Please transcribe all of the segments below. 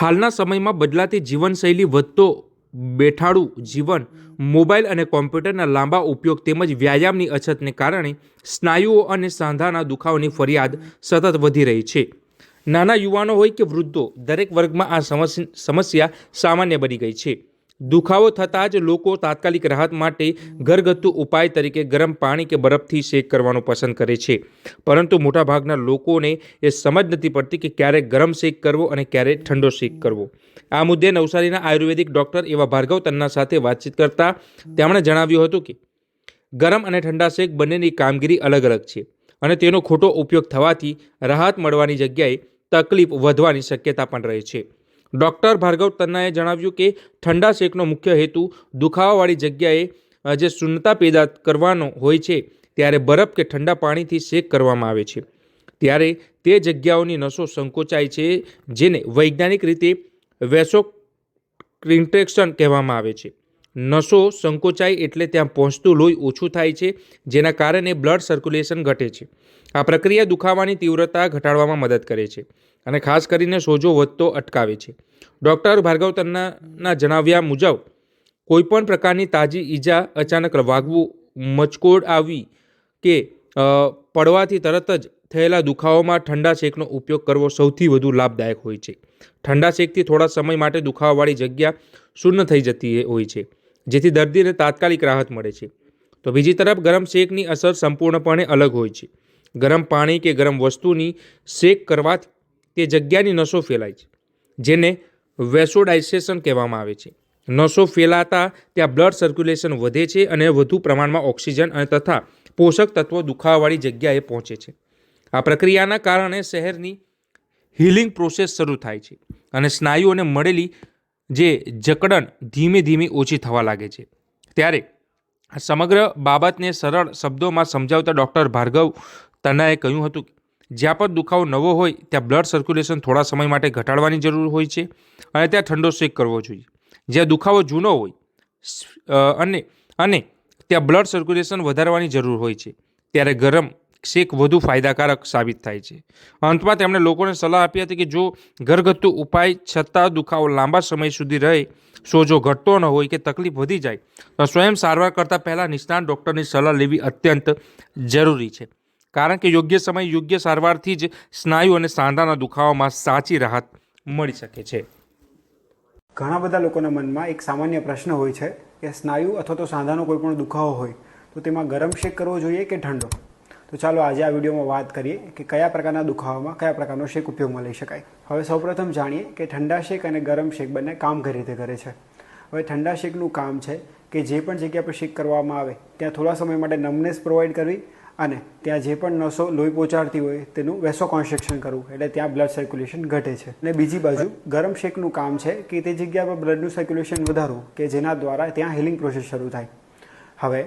હાલના સમયમાં બદલાતી જીવનશૈલી, વધતો બેઠાડું જીવન, મોબાઈલ અને કોમ્પ્યુટરના લાંબા ઉપયોગ તેમજ વ્યાયામની અછતને કારણે સ્નાયુઓ અને સાંધાના દુખાવાની ફરિયાદ સતત વધી રહી છે. નાના યુવાનો હોય કે વૃદ્ધો, દરેક વર્ગમાં આ સમસ્યા સામાન્ય બની ગઈ છે. દુખાવો થતાં જ લોકો તાત્કાલિક રાહત માટે ઘરગથ્થુ ઉપાય તરીકે ગરમ પાણી કે બરફથી શેક કરવાનું પસંદ કરે છે. પરંતુ મોટાભાગના લોકોને એ સમજ નથી પડતી કે ક્યારે ગરમ શેક કરવો અને ક્યારે ઠંડો શેક કરવો. આ મુદ્દે નવસારીના આયુર્વેદિક ડૉક્ટર એવા ભાર્ગવ તન્ના સાથે વાતચીત કરતા તેમણે જણાવ્યું હતું કે ગરમ અને ઠંડા શેક બંનેની કામગીરી અલગ અલગ છે અને તેનો ખોટો ઉપયોગ થવાથી રાહત મળવાની જગ્યાએ તકલીફ વધવાની શક્યતા પણ રહે છે. ડૉક્ટર ભાર્ગવ તન્નાએ જણાવ્યું કે ઠંડા શેકનો મુખ્ય હેતુ દુખાવાવાળી જગ્યાએ જે શૂન્યતા પેદા કરવાનો હોય છે, ત્યારે બરફ કે ઠંડા પાણીથી શેક કરવામાં આવે છે. ત્યારે તે જગ્યાઓની નસો સંકોચાય છે, જેને વૈજ્ઞાનિક રીતે વેસોકન્ટ્રિક્શન કહેવામાં આવે છે. નસો સંકોચાય એટલે ત્યાં પહોંચતું લોહી ઓછું થાય છે, જેના કારણે બ્લડ સર્ક્યુલેશન ઘટે છે. આ પ્રક્રિયા દુખાવાની તીવ્રતા ઘટાડવામાં મદદ કરે છે અને ખાસ કરીને સોજો વધતો અટકાવે છે. ડૉક્ટર ભાર્ગવ તન્નાના જણાવ્યા મુજબ કોઈપણ પ્રકારની તાજી ઈજા, અચાનક વાગવું, મચકોડ આવી કે પડવાથી તરત જ થયેલા દુખાવામાં ઠંડા શેકનો ઉપયોગ કરવો સૌથી વધુ લાભદાયક હોય છે. ઠંડા શેકથી થોડા સમય માટે દુખાવાવાળી જગ્યા શૂન્ય થઈ જતી હોય છે, જેથી દર્દીને તાત્કાલિક રાહત મળે છે. તો બીજી તરફ ગરમ શેકની અસર સંપૂર્ણપણે અલગ હોય છે. ગરમ પાણી કે ગરમ વસ્તુની શેક કરવાથી તે જગ્યાની નસો ફેલાય છે, જેને વેસોડાઇલેશન કહેવામાં આવે છે. નસો ફેલાતા ત્યાં બ્લડ સર્ક્યુલેશન વધે છે અને વધુ પ્રમાણમાં ઓક્સિજન અને તથા પોષક તત્વો દુખાવાવાળી જગ્યાએ પહોંચે છે. આ પ્રક્રિયાના કારણે શહેરની હીલિંગ પ્રોસેસ શરૂ થાય છે અને સ્નાયુઓને મળેલી જે જકડન ધીમે ધીમે ઓછી થવા લાગે છે. ત્યારે આ સમગ્ર બાબતને સરળ શબ્દોમાં સમજાવતા ડૉક્ટર ભાર્ગવ તન્નાએ કહ્યું હતું કે જ્યાં પણ દુખાવો નવો હોય ત્યાં બ્લડ સર્ક્યુલેશન થોડા સમય માટે ઘટાડવાની જરૂર હોય છે અને ત્યાં ઠંડો શેક કરવો જોઈએ. જ્યાં દુખાવો જૂનો હોય અને ત્યાં બ્લડ સર્ક્યુલેશન વધારવાની જરૂર હોય છે, ત્યારે ગરમ શેક વધુ ફાયદાકારક સાબિત થાય છે. અંતમાં તેમણે લોકોને સલાહ આપી હતી કે જો ઘરગથ્થુ ઉપાય છતાં દુખાવો લાંબા સમય સુધી રહે, સોજો ઘટતો ન હોય કે તકલીફ વધી જાય, તો સ્વયં સારવાર કરતાં પહેલાં નિષ્ણાત ડૉક્ટરની સલાહ લેવી અત્યંત જરૂરી છે. કારણ કે યોગ્ય સમય, યોગ્ય સારવારથી જ સ્નાયુ અને સાંધાના દુખાવામાં સાચી રાહત મળી શકે છે. ઘણા બધા લોકોના મનમાં એક સામાન્ય પ્રશ્ન હોય છે કે સ્નાયુ અથવા તો સાંધાનો કોઈ પણ દુખાવો હોય તો તેમાં ગરમ શેક કરવો જોઈએ કે ઠંડો. તો ચાલો આજે આ વિડીયોમાં વાત કરીએ કે કયા પ્રકારના દુખાવામાં કયા પ્રકારનો શેક ઉપયોગમાં લઈ શકાય. હવે સૌપ્રથમ જાણીએ કે ઠંડા શેક અને ગરમ શેક બંને કામ કઈ રીતે કરે છે. હવે ઠંડા શેકનું કામ છે કે જે પણ જગ્યા પર શેક કરવામાં આવે ત્યાં થોડા સમય માટે નમનેસ પ્રોવાઈડ કરવી અને ત્યાં જે પણ નસો લોહી પહોંચાડતી હોય તેનું વેસોકોન્સ્ટ્રિક્શન કરવું, એટલે ત્યાં બ્લડ સર્ક્યુલેશન ઘટે છે. અને બીજી બાજુ ગરમ શેકનું કામ છે કે તે જગ્યા પર બ્લડનું સર્ક્યુલેશન વધારવું કે જેના દ્વારા ત્યાં હીલિંગ પ્રોસેસ શરૂ થાય. હવે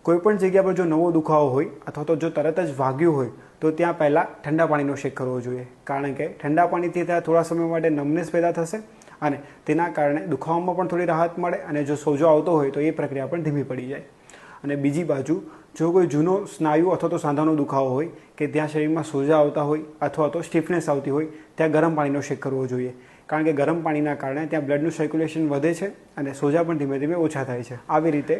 કોઈપણ જગ્યા પર જો નવો દુખાવો હોય અથવા તો જો તરત જ વાગ્યું હોય તો ત્યાં પહેલાં ઠંડા પાણીનો શેક કરવો જોઈએ, કારણ કે ઠંડા પાણીથી ત્યાં થોડા સમય માટે નમનેસ પેદા થશે અને તેના કારણે દુખાવામાં પણ થોડી રાહત મળે અને જો સોજો આવતો હોય તો એ પ્રક્રિયા પણ ધીમી પડી જાય. અને બીજી બાજુ જો કોઈ જૂનો સ્નાયુ અથવા તો સાંધાનો દુખાવો હોય કે ત્યાં શરીરમાં સોજા આવતા હોય અથવા તો સ્ટીફનેસ આવતી હોય, ત્યાં ગરમ પાણીનો શેક કરવો જોઈએ, કારણ કે ગરમ પાણીના કારણે ત્યાં બ્લડનું સર્ક્યુલેશન વધે છે અને સોજા પણ ધીમે ધીમે ઓછા થાય છે. આવી રીતે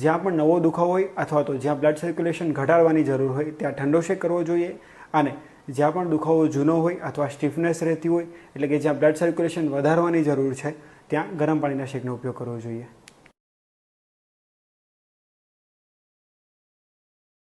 જ્યાં પણ નવો દુખાવો હોય અથવા તો જ્યાં બ્લડ સર્ક્યુલેશન ઘટાડવાની જરૂર હોય ત્યાં ઠંડો શેક કરવો જોઈએ અને જ્યાં પણ દુખાવો જૂનો હોય અથવા સ્ટીફનેસ રહેતી હોય, એટલે કે જ્યાં બ્લડ સર્ક્યુલેશન વધારવાની જરૂર છે, ત્યાં ગરમ પાણીના શેકનો ઉપયોગ કરવો જોઈએ.